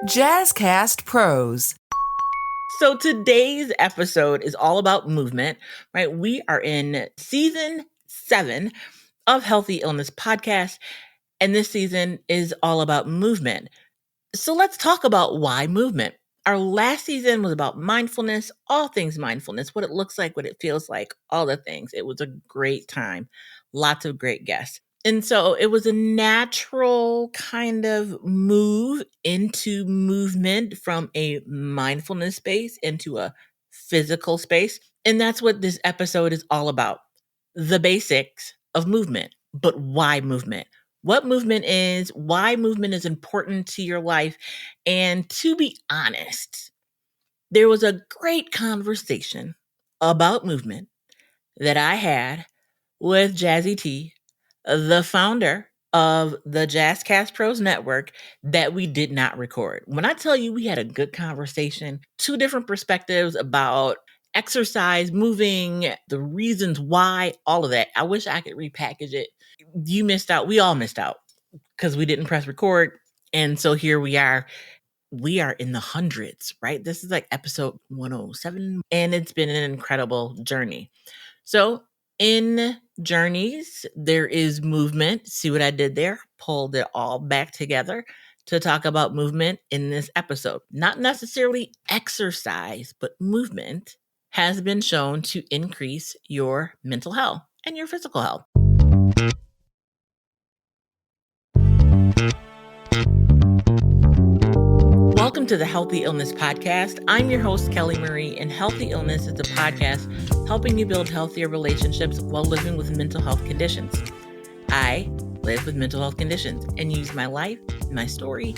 Jazzcast Pros. So today's episode is all about movement, right? We are in season 7 of Healthy Illness Podcast, and this season is all about movement. So let's talk about why movement. Our last season was about mindfulness, all things mindfulness, what it looks like, what it feels like, all the things. It was a great time. Lots of great guests. And so it was a natural kind of move into movement from a mindfulness space into a physical space. And that's what this episode is all about. The basics of movement, but why movement? What movement is, why movement is important to your life. And to be honest, there was a great conversation about movement that I had with Jazzy T, the founder of the Jazzcast Pros Network, that we did not record. When I tell you we had a good conversation, 2 different perspectives about exercise, moving, the reasons why, all of that. I wish I could repackage it. You missed out. We all missed out because we didn't press record. And so here we are. We are in the hundreds, right? This is like episode 107, and it's been an incredible journey. So in journeys, there is movement. See what I did there? Pulled it all back together to talk about movement in this episode. Not necessarily exercise, but movement has been shown to increase your mental health and your physical health. Welcome to the Healthy Illness Podcast. I'm your host, Kelly Marie, and Healthy Illness is a podcast helping you build healthier relationships while living with mental health conditions. I live with mental health conditions and use my life, my story,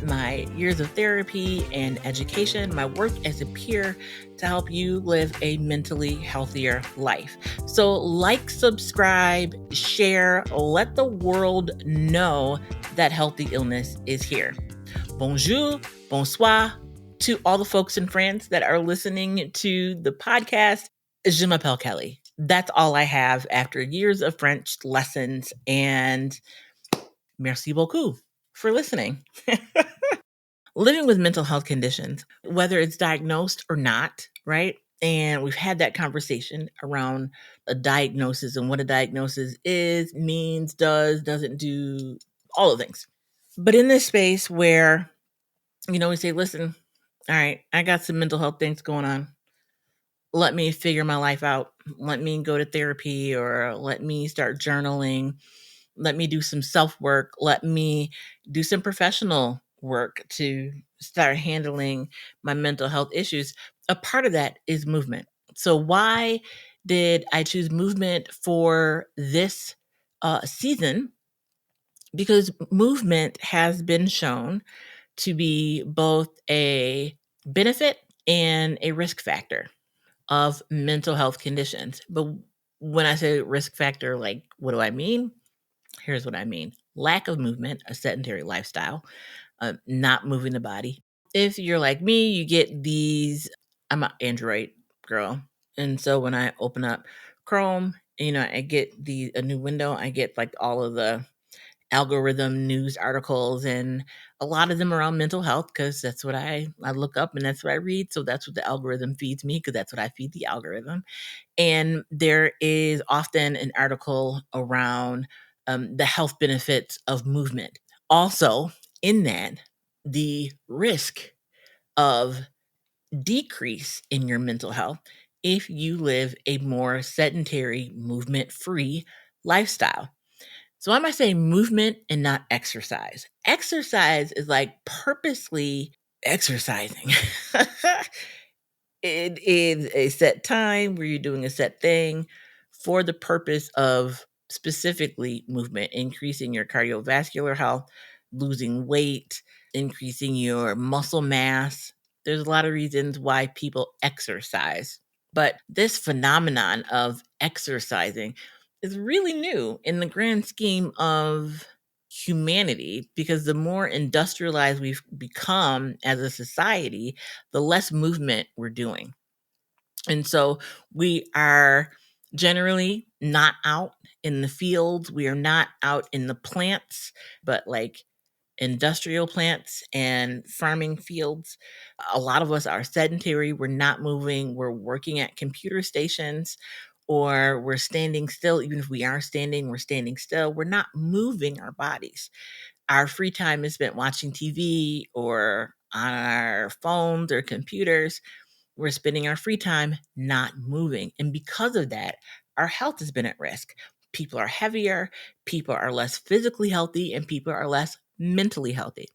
my years of therapy and education, my work as a peer to help you live a mentally healthier life. So like, subscribe, share, let the world know that Healthy Illness is here. Bonjour, bonsoir to all the folks in France that are listening to the podcast. Je m'appelle Kelly. That's all I have after years of French lessons, and merci beaucoup for listening. Living with mental health conditions, whether it's diagnosed or not, right? And we've had that conversation around a diagnosis and what a diagnosis is, means, does, doesn't do, all the things. But in this space where, we say, listen, all right, I got some mental health things going on. Let me figure my life out. Let me go to therapy, or let me start journaling. Let me do some self-work. Let me do some professional work to start handling my mental health issues. A part of that is movement. So why did I choose movement for this season? Because movement has been shown to be both a benefit and a risk factor of mental health conditions. But when I say risk factor, like, what do I mean? Here's what I mean. Lack of movement, a sedentary lifestyle, not moving the body. If you're like me, you get these, I'm an Android girl. And so when I open up Chrome, I get a new window, I get like all of the algorithm news articles, and a lot of them around mental health, because that's what I look up and that's what I read. So that's what the algorithm feeds me, because that's what I feed the algorithm. And there is often an article around the health benefits of movement. Also, in that, the risk of decrease in your mental health if you live a more sedentary, movement-free lifestyle. So why am I saying movement and not exercise? Exercise is like purposely exercising. It is a set time where you're doing a set thing for the purpose of specifically movement, increasing your cardiovascular health, losing weight, increasing your muscle mass. There's a lot of reasons why people exercise. But this phenomenon of exercising is really new in the grand scheme of humanity, because the more industrialized we've become as a society, the less movement we're doing. And so we are generally not out in the fields. We are not out in the plants, but like industrial plants and farming fields. A lot of us are sedentary. We're not moving. We're working at computer stations or we're standing still. Even if we are standing, we're standing still. We're not moving our bodies. Our free time is spent watching TV or on our phones or computers. We're spending our free time not moving. And because of that, our health has been at risk. People are heavier, people are less physically healthy, and people are less mentally healthy.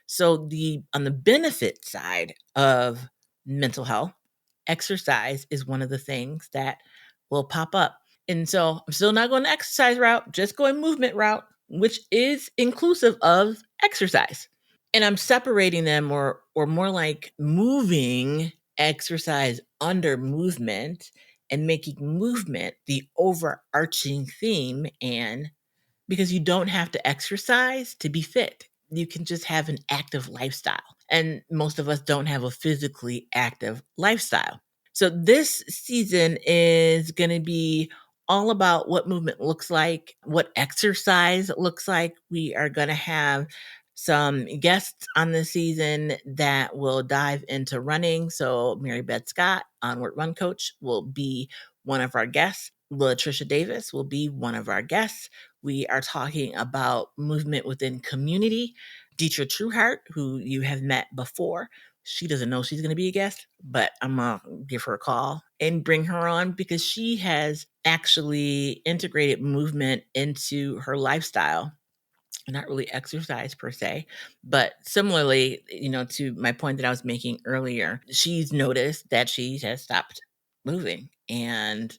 So on the benefit side of mental health, exercise is one of the things that will pop up. And so I'm still not going the exercise route, just going movement route, which is inclusive of exercise. And I'm separating them or more like moving exercise under movement and making movement the overarching theme. And because you don't have to exercise to be fit, you can just have an active lifestyle. And most of us don't have a physically active lifestyle. So this season is going to be all about what movement looks like, what exercise looks like. We are going to have some guests on the season that will dive into running. So Mary Beth Scott, Onward Run Coach, will be one of our guests. Latricia Davis will be one of our guests. We are talking about movement within community. Deetra Trueheart, who you have met before, she doesn't know she's going to be a guest, but I'm going to give her a call and bring her on because she has actually integrated movement into her lifestyle. Not really exercise per se, but similarly, to my point that I was making earlier, she's noticed that she has stopped moving. And,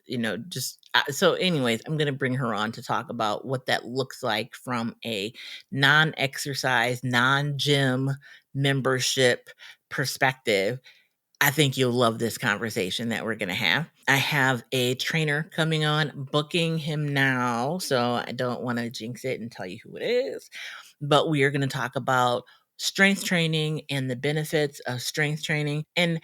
so anyways, I'm going to bring her on to talk about what that looks like from a non-exercise, non-gym membership perspective. I think you'll love this conversation that we're going to have. I have a trainer coming on, booking him now, so I don't want to jinx it and tell you who it is. But we are going to talk about strength training and the benefits of strength training and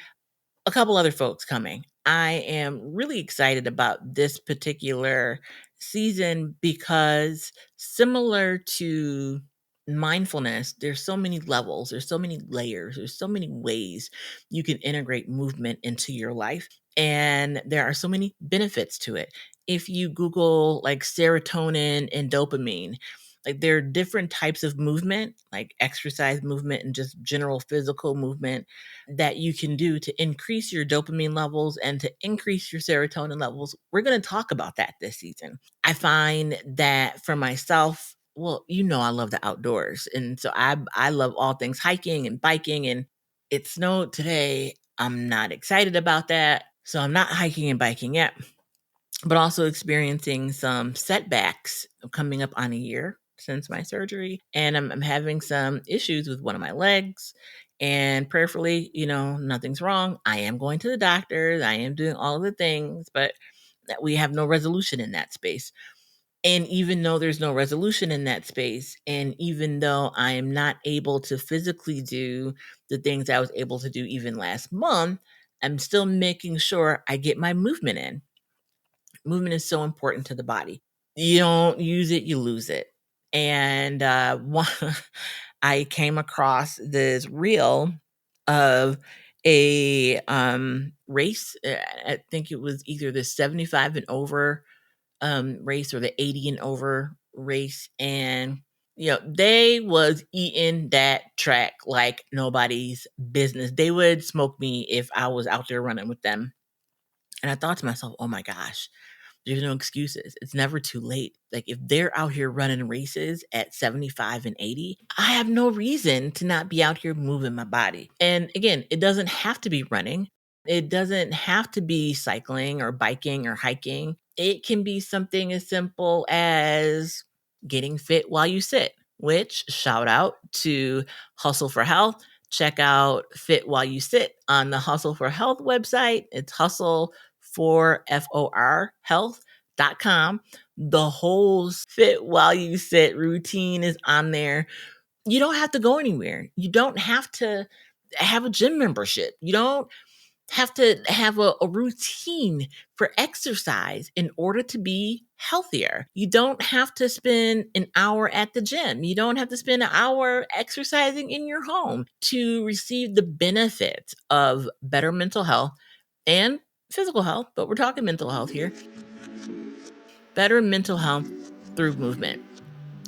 a couple other folks coming. I am really excited about this particular season because similar to mindfulness, there's so many levels, there's so many layers, there's so many ways you can integrate movement into your life. And there are so many benefits to it. If you Google like serotonin and dopamine, like there are different types of movement, like exercise movement and just general physical movement that you can do to increase your dopamine levels and to increase your serotonin levels. We're going to talk about that this season. I find that for myself, well, I love the outdoors. And so I love all things hiking and biking, and it snowed today. I'm not excited about that. So I'm not hiking and biking yet, but also experiencing some setbacks coming up on a year since my surgery. And I'm having some issues with one of my legs. And prayerfully, nothing's wrong. I am going to the doctors. I am doing all of the things, but that we have no resolution in that space. And even though there's no resolution in that space, and even though I am not able to physically do the things I was able to do even last month, I'm still making sure I get my movement in. Movement is so important to the body. You don't use it, you lose it. And I came across this reel of a race. I think it was either the 75 and over race or the 80 and over race. And they was eating that track like nobody's business. They would smoke me if I was out there running with them. And I thought to myself, oh my gosh, there's no excuses. It's never too late. Like if they're out here running races at 75 and 80, I have no reason to not be out here moving my body. And again, it doesn't have to be running. It doesn't have to be cycling or biking or hiking. It can be something as simple as getting fit while you sit, which shout out to Hustle for Health. Check out Fit While You Sit on the Hustle for Health website. It's hustle for FOR health.com. The whole Fit While You Sit routine is on there. You don't have to go anywhere. You don't have to have a gym membership. You don't have to have a routine for exercise in order to be healthier. You don't have to spend an hour at the gym. You don't have to spend an hour exercising in your home to receive the benefits of better mental health and physical health, but we're talking mental health here. Better mental health through movement.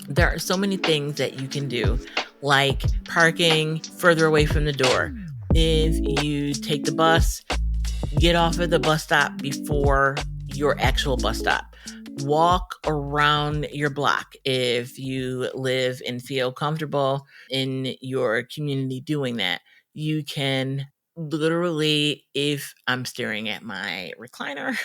There are so many things that you can do, like parking further away from the door. If you take the bus, get off at the bus stop before your actual bus stop. Walk around your block if you live and feel comfortable in your community doing that. You can literally, if I'm staring at my recliner,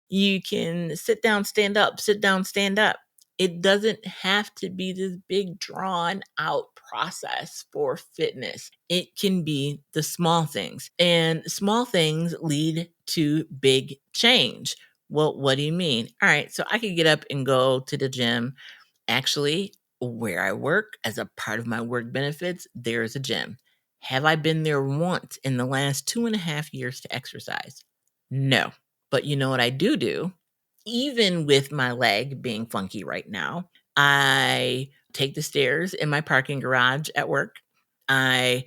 you can sit down, stand up, sit down, stand up. It doesn't have to be this big drawn out process for fitness. It can be the small things, and small things lead to big change. Well, what do you mean? All right, so I could get up and go to the gym. Actually, where I work, as a part of my work benefits, there's a gym. Have I been there once in the last 2.5 years to exercise? No. But you know what I do? Even with my leg being funky right now, I take the stairs in my parking garage at work. I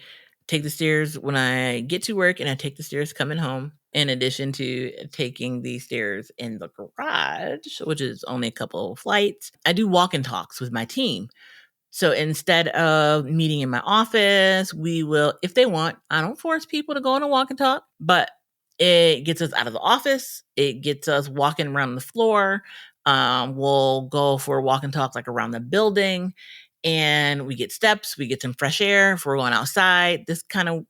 take the stairs when I get to work, and I take the stairs coming home, in addition to taking the stairs in the garage, which is only a couple of flights. I do walk and talks with my team. So instead of meeting in my office, we will, if they want, I don't force people to go on a walk and talk, but it gets us out of the office. It gets us walking around the floor. We'll go for a walk and talk like around the building, and we get steps, we get some fresh air if we're going outside. This kind of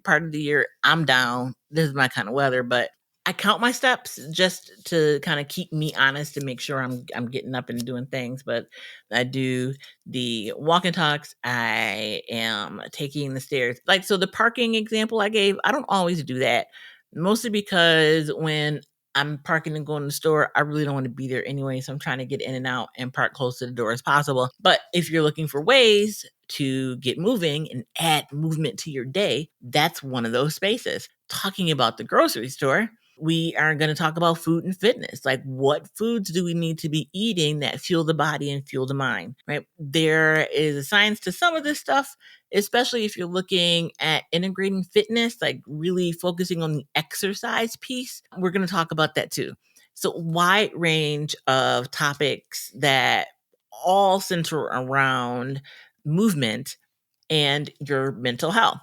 part of the year, I'm down. This is my kind of weather, but I count my steps just to kind of keep me honest and make sure I'm getting up and doing things. But I do the walk and talks. I am taking the stairs. Like, so the parking example I gave, I don't always do that. Mostly because when I'm parking and going to the store, I really don't want to be there anyway. So I'm trying to get in and out and park close to the door as possible. But if you're looking for ways to get moving and add movement to your day, that's one of those spaces. Talking about the grocery store, we are going to talk about food and fitness. Like, what foods do we need to be eating that fuel the body and fuel the mind, right? There is a science to some of this stuff, especially if you're looking at integrating fitness, like really focusing on the exercise piece. We're going to talk about that too. So, wide range of topics that all center around movement and your mental health.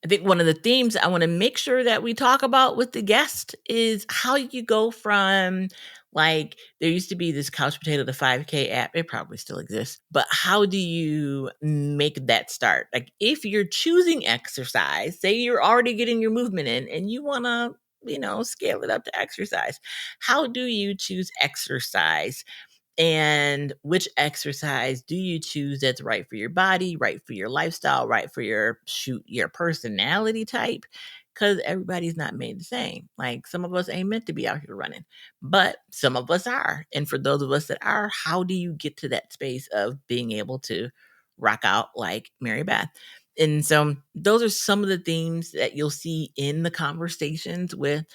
I think one of the themes I want to make sure that we talk about with the guest is how you go from, like, there used to be this couch potato, the 5K app. It probably still exists, but how do you make that start? Like, if you're choosing exercise, say you're already getting your movement in and you want to, scale it up to exercise. How do you choose exercise? And which exercise do you choose that's right for your body, right for your lifestyle, right for your personality type? Because everybody's not made the same. Like, some of us ain't meant to be out here running, but some of us are. And for those of us that are, how do you get to that space of being able to rock out like Mary Beth? And so those are some of the themes that you'll see in the conversations with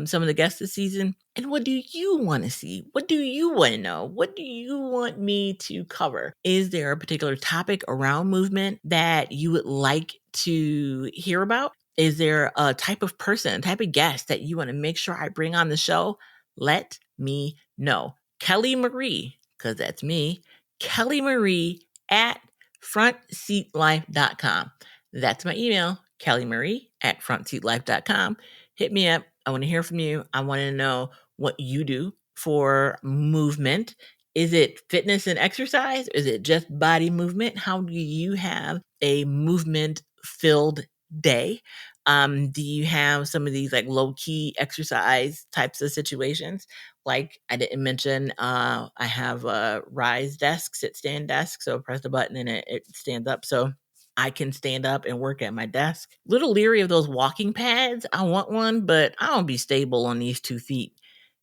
some of the guests this season. And what do you want to see? What do you want to know? What do you want me to cover? Is there a particular topic around movement that you would like to hear about? Is there a type of person, type of guest that you want to make sure I bring on the show? Let me know. Kelly Marie, because that's me, Kelly Marie at frontseatlife.com. That's my email, Kelly Marie at frontseatlife.com. Hit me up. I want to hear from you. I want to know what you do for movement. Is it fitness and exercise? Is it just body movement? How do you have a movement filled day? Do you have some of these like low key exercise types of situations? Like I didn't mention, I have a rise desk, sit stand desk. So press the button and it stands up. So I can stand up and work at my desk. Little leery of those walking pads. I want one, but I don't be stable on these 2 feet.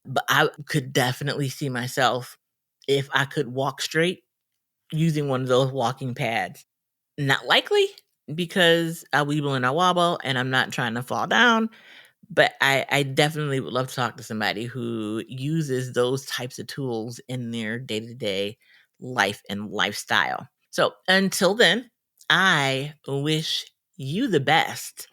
But I could definitely see myself, if I could walk straight, using one of those walking pads. Not likely, because I weeble and I wobble and I'm not trying to fall down. But I definitely would love to talk to somebody who uses those types of tools in their day-to-day life and lifestyle. So until then, I wish you the best.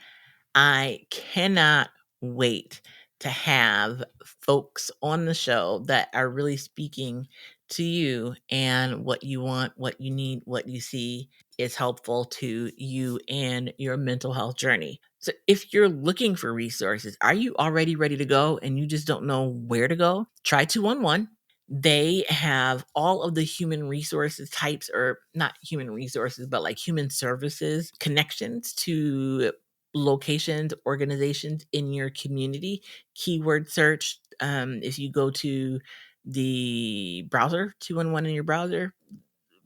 I cannot wait to have folks on the show that are really speaking to you and what you want, what you need, what you see is helpful to you and your mental health journey. So if you're looking for resources, are you already ready to go and you just don't know where to go? Try 211. They have all of the human resources types, or not human resources, but like human services connections to locations, organizations in your community. Keyword search. If you go to the browser, 211 in your browser,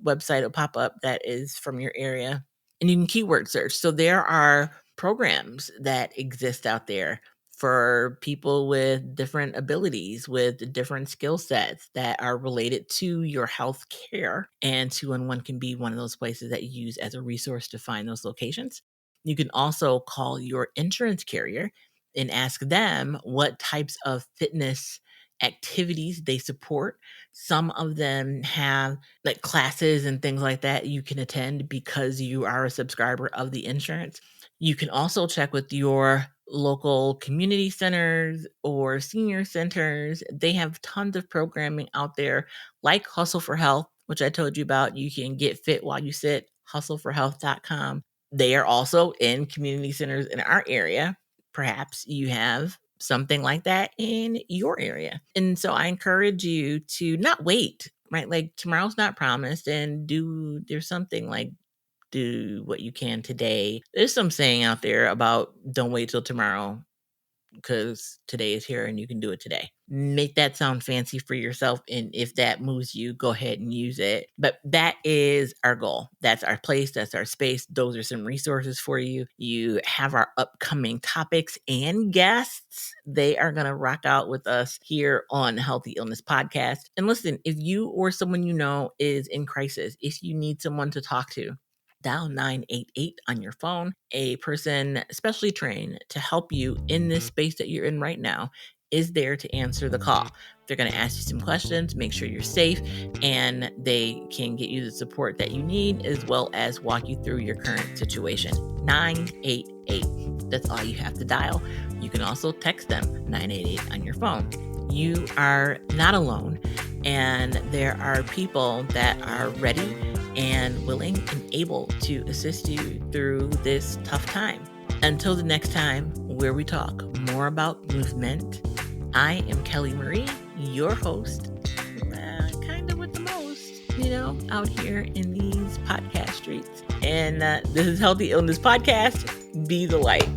website will pop up that is from your area, and you can keyword search. So there are programs that exist out there for people with different abilities, with different skill sets that are related to your health care. And 211 can be one of those places that you use as a resource to find those locations. You can also call your insurance carrier and ask them what types of fitness activities they support. Some of them have like classes and things like that you can attend because you are a subscriber of the insurance. You can also check with your local community centers or senior centers. They have tons of programming out there like Hustle for Health, which I told you about. You can get fit while you sit, hustleforhealth.com. They are also in community centers in our area. Perhaps you have something like that in your area. And so I encourage you to not wait, right? Like tomorrow's not promised, and there's something like do what you can today. There's some saying out there about don't wait till tomorrow because today is here and you can do it today. Make that sound fancy for yourself. And if that moves you, go ahead and use it. But that is our goal. That's our place. That's our space. Those are some resources for you. You have our upcoming topics and guests. They are going to rock out with us here on Healthy Illness Podcast. And listen, if you or someone you know is in crisis, if you need someone to talk to, dial 988 on your phone. A person specially trained to help you in this space that you're in right now is there to answer the call. They're going to ask you some questions, make sure you're safe, and they can get you the support that you need as well as walk you through your current situation. 988. That's all you have to dial. You can also text them 988 on your phone. You are not alone, and there are people that are ready and willing and able to assist you through this tough time. Until the next time where we talk more about movement, I am Kelly Marie, your host, kind of with the most, out here in these podcast streets. And this is Healthy Illness Podcast. Be the light.